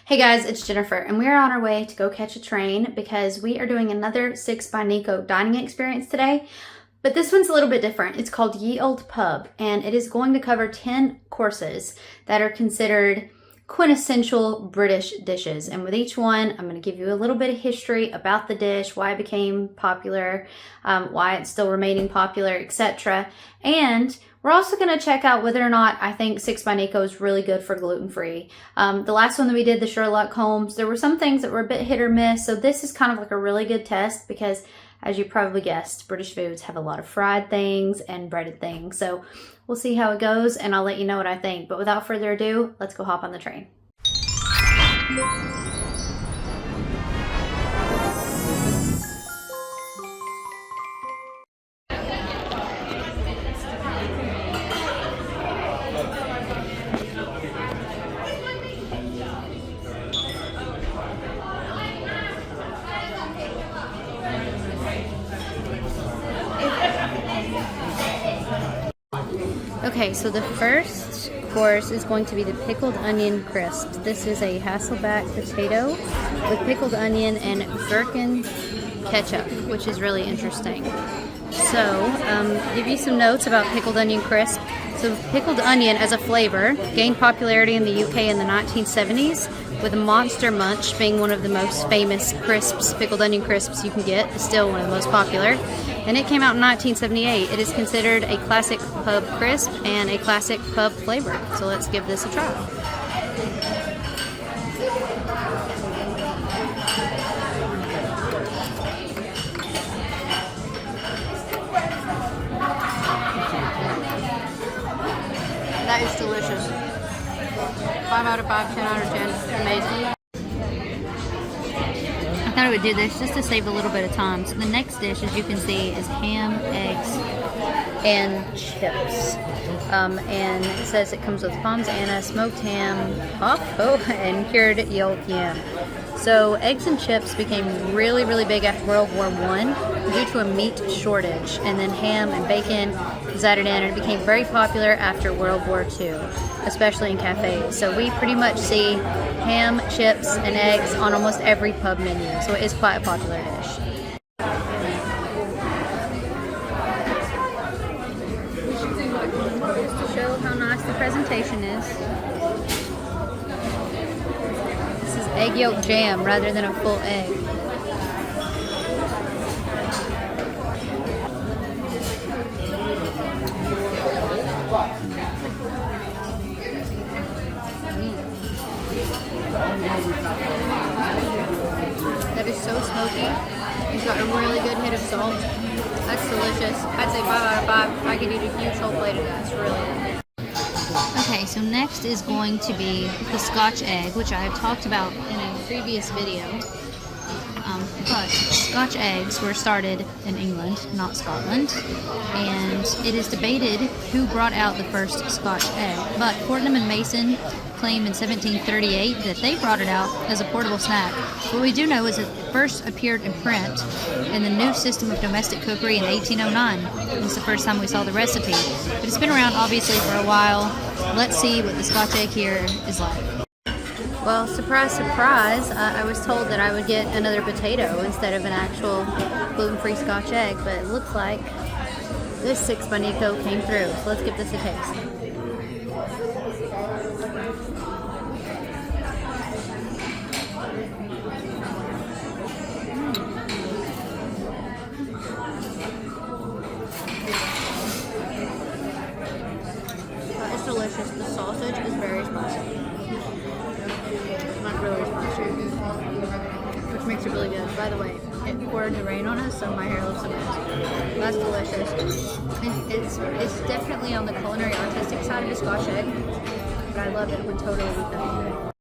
Hey guys, it's Jennifer, and we are on our way to go catch a train because we are doing another 6 by Nico dining experience today. But this one's a little bit different. It's called Olde Pub, and it is going to cover 10 courses that are considered quintessential British dishes. And with each one, I'm going to give you a little bit of history about the dish, why it became popular, why it's still remaining popular, etc. And we're also going to check out whether or not I think 6 by Nico is really good for gluten-free. The last one that we did, the Sherlock Holmes, there were some things that were a bit hit or miss. So this is kind of like a really good test because, as you probably guessed, British foods have a lot of fried things and breaded things. So we'll see how it goes and I'll let you know what I think. But without further ado, let's go hop on the train. Okay, so the first course is going to be the pickled onion crisp. This is a Hasselback potato with pickled onion and gherkin ketchup, which is really interesting. So, give you some notes about pickled onion crisp. So pickled onion as a flavor gained popularity in the UK in the 1970s, with Monster Munch being one of the most famous crisps, pickled onion crisps you can get. It's still one of the most popular. And it came out in 1978. It is considered a classic pub crisp and a classic pub flavor. So let's give this a try. That is delicious. 5 out of 5, 10 out of 10. Amazing. I thought I would do this just to save a little bit of time. So the next dish, as you can see, is ham, eggs, and chips. And it says it comes with Palms Anna, smoked ham, and cured yolk yam. So eggs and chips became really, really big after World War I due to a meat shortage. And then ham and bacon was added in, and it became very popular after World War II, especially in cafes. So we pretty much see ham, chips, and eggs on almost every pub menu. So it is quite a popular dish. Just to show how nice the presentation is. This is egg yolk jam rather than a full egg. That is so smoky. It's got a really good hit of salt. That's delicious. I'd say 5 out of 5. I could eat a huge whole plate of that. It's really good. Okay, so next is going to be the Scotch egg, which I have talked about in a previous video. But Scotch eggs were started in England, not Scotland, and it is debated who brought out the first Scotch egg. But Fortnum and Mason claim in 1738 that they brought it out as a portable snack. What we do know is it first appeared in print in the New System of Domestic Cookery in 1809. It's the first time we saw the recipe. But it's been around obviously for a while. Let's see what the Scotch egg here is like. Well, surprise, surprise, I was told that I would get another potato instead of an actual gluten-free Scotch egg, but it looks like this 6 by Nico came through. So let's give this a taste. It's delicious. The sausage is very spicy. Not really spicy, which makes it really good. By the way, it poured the rain on us, so my hair looks amazing. That's delicious. It's definitely on the culinary artistic side of the Scotch egg, but I love it. Would totally eat that.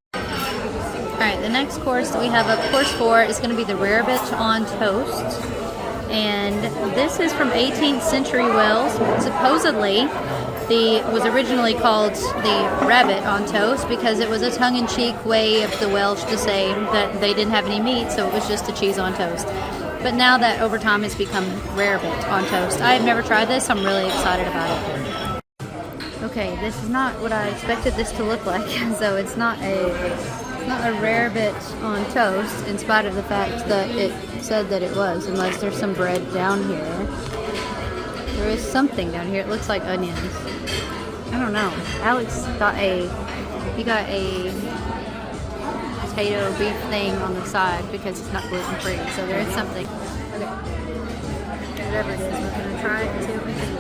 Alright, the next course that we have up, course 4, is going to be the rarebit on toast. And this is from 18th century Wales. Supposedly, was originally called the rabbit on toast because it was a tongue-in-cheek way of the Welsh to say that they didn't have any meat, so it was just a cheese on toast. But now that over time it's become rarebit on toast. I have never tried this, so I'm really excited about it. Okay, this is not what I expected this to look like. So it's not a It's not a rarebit on toast, in spite of the fact that it said that it was, unless there's some bread down here. There is something down here. It looks like onions. I don't know. Alex got a potato beef thing on the side because it's not gluten free. So there is something. Okay. Whatever it is, we're gonna try it and see what we think.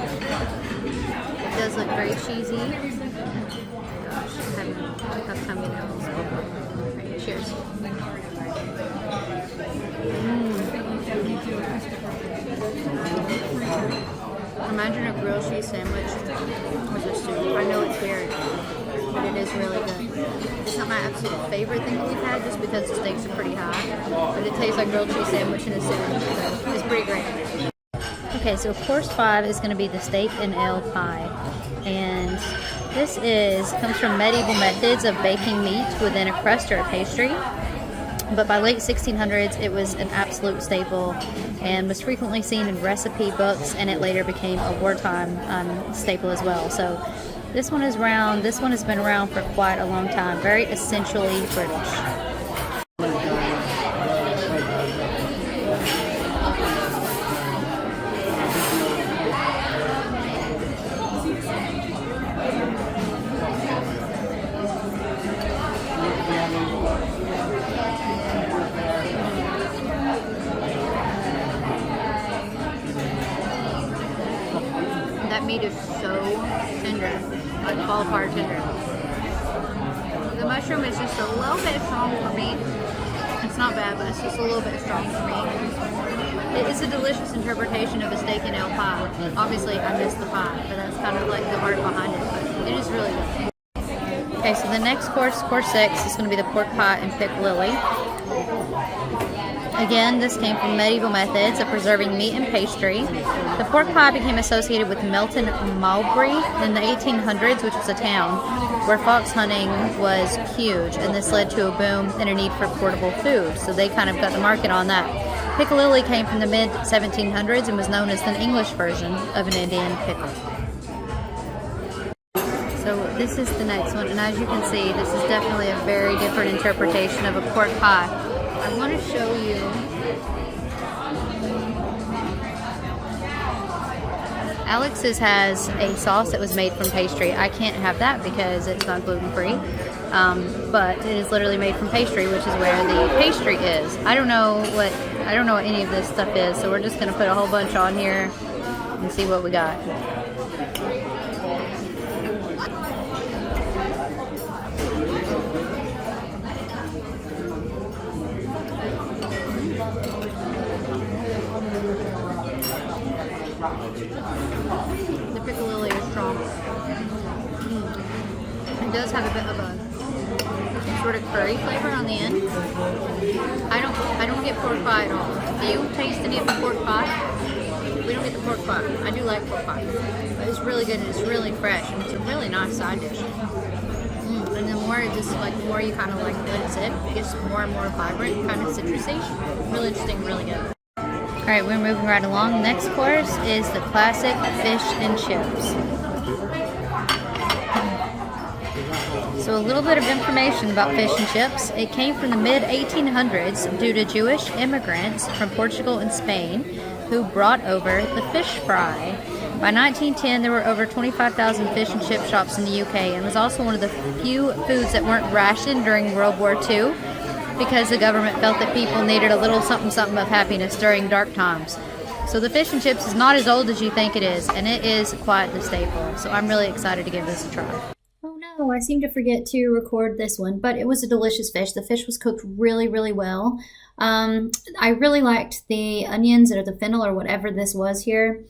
It does look very cheesy. Gosh, I'm having a tough time getting out of this bowl. Right, cheers. Imagine a grilled cheese sandwich with a soup. I know it's weird, but it is really good. It's not my absolute favorite thing that we've had just because the stakes are pretty high, but it tastes like grilled cheese sandwich in a soup, so it's pretty great. Okay, so course 5 is going to be the steak and ale pie, and this comes from medieval methods of baking meat within a crust or a pastry. But by late 1600s, it was an absolute staple and was frequently seen in recipe books, and it later became a wartime staple as well. So this one is round. This one has been around for quite a long time. Very essentially British. That meat is so tender, like fall apart tender. The mushroom is just a little bit strong for me. It's not bad, but it's just a little bit strong for me. It is a delicious interpretation of a steak and ale pie. Obviously, I missed the pie, but that's kind of like the art behind it, but it is really good. Okay, so the next course 6, is going to be the pork pie and piccalilli. Again, this came from medieval methods of preserving meat and pastry. The pork pie became associated with Melton Mowbray in the 1800s, which was a town where fox hunting was huge, and this led to a boom and a need for portable food. So they kind of got the market on that. Piccalilli came from the mid-1700s and was known as the English version of an Indian pickle. So this is the next one, and as you can see, this is definitely a very different interpretation of a pork pie. I want to show you Alex's has a sauce that was made from pastry. I can't have that because it's not gluten free, but it is literally made from pastry, which is where the pastry is. I don't know what any of this stuff is, so we're just going to put a whole bunch on here and see what we got. The piccalilli is strong. It does have a bit of a sort of curry flavor on the end. I don't get pork pie at all. Do you taste any of the pork pie? We don't get the pork pie. I do like pork pie, but it's really good and it's really fresh and it's a really nice side dish. And the more the more you kind of like let it sit, it gets more and more vibrant, kind of citrusy. Really interesting, really good. Alright, we're moving right along. Next course is the classic fish and chips. So a little bit of information about fish and chips. It came from the mid-1800s due to Jewish immigrants from Portugal and Spain who brought over the fish fry. By 1910, there were over 25,000 fish and chip shops in the UK, and was also one of the few foods that weren't rationed during World War II. Because the government felt that people needed a little something of happiness during dark times. So the fish and chips is not as old as you think it is, and it is quite the staple. So I'm really excited to give this a try. Oh no, I seem to forget to record this one, but it was a delicious fish. The fish was cooked really, really well. I really liked the onions or the fennel or whatever this was here.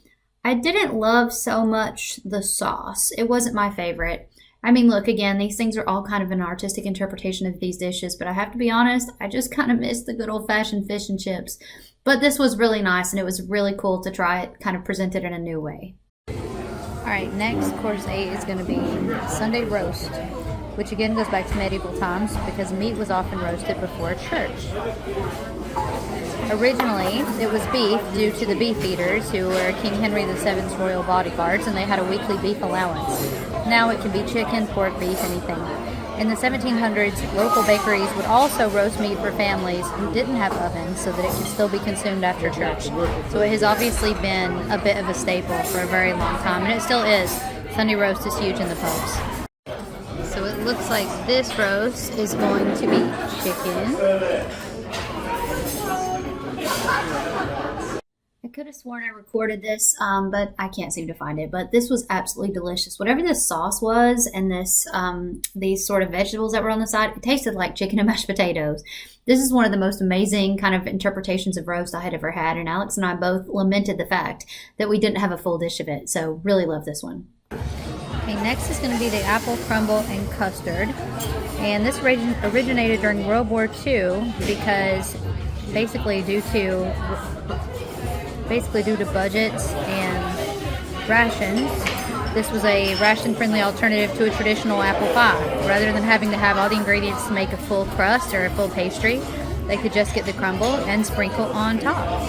I didn't love so much the sauce. It wasn't my favorite. I mean, look, again, these things are all kind of an artistic interpretation of these dishes, but I have to be honest, I just kind of miss the good old-fashioned fish and chips. But this was really nice, and it was really cool to try it, kind of presented in a new way. All right, next, course 8 is going to be Sunday roast, which again goes back to medieval times because meat was often roasted before church. Originally, it was beef due to the beef eaters who were King Henry VII's royal bodyguards, and they had a weekly beef allowance. Now it can be chicken, pork, beef, anything. In the 1700s, local bakeries would also roast meat for families who didn't have ovens so that it could still be consumed after church. So it has obviously been a bit of a staple for a very long time, and it still is. Sunday roast is huge in the pubs. So it looks like this roast is going to be chicken. I could have sworn I recorded this, but I can't seem to find it. But this was absolutely delicious. Whatever this sauce was and this these sort of vegetables that were on the side, it tasted like chicken and mashed potatoes. This is one of the most amazing kind of interpretations of roast I had ever had, and Alex and I both lamented the fact that we didn't have a full dish of it. So really love this one. Okay, next is going to be the apple crumble and custard. And this originated during World War II because basically due to budgets and rations, this was a ration-friendly alternative to a traditional apple pie. Rather than having to have all the ingredients to make a full crust or a full pastry, they could just get the crumble and sprinkle on top.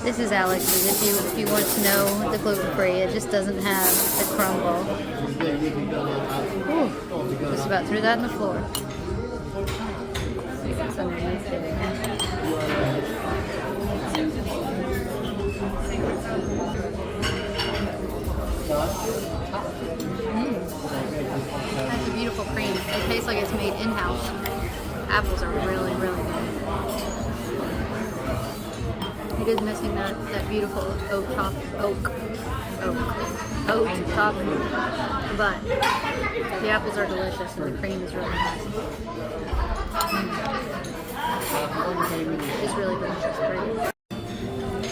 This is Alex's, if you want to know the gluten-free. It just doesn't have the crumble. Ooh, just about threw that on the floor. That's underneath it. That's a beautiful cream. It tastes like it's made in-house. Apples are really, really good. It is missing that beautiful oat top, but the apples are delicious and the cream is really nice. It's really delicious cream.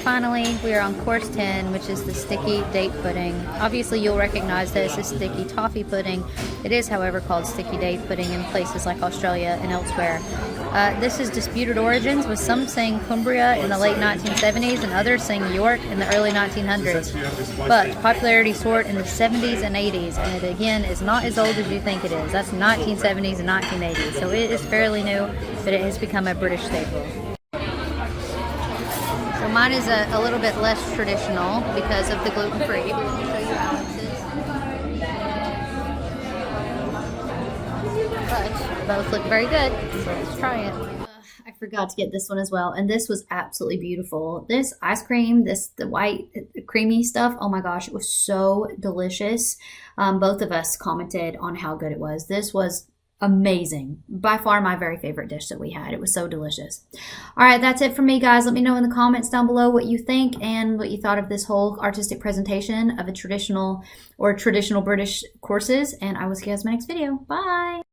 Finally, we are on course 10, which is the sticky date pudding. Obviously, you'll recognize this as sticky toffee pudding. It is, however, called sticky date pudding in places like Australia and elsewhere. This is disputed origins, with some saying Cumbria in the late 1970s and others saying York in the early 1900s. But popularity soared in the 70s and 80s, and it again is not as old as you think it is. That's 1970s and 1980s, so it is fairly new, but it has become a British staple. So mine is a little bit less traditional because of the gluten-free. Let me show you Alex's. But both look very good, so let's try it. I forgot to get this one as well, and this was absolutely beautiful. This ice cream, the white creamy stuff, oh my gosh, it was so delicious. Both of us commented on how good it was. This was amazing. By far my very favorite dish that we had. It was so delicious. All right, that's it for me, guys. Let me know in the comments down below what you think and what you thought of this whole artistic presentation of a traditional British courses, and I will see you guys in my next video. Bye!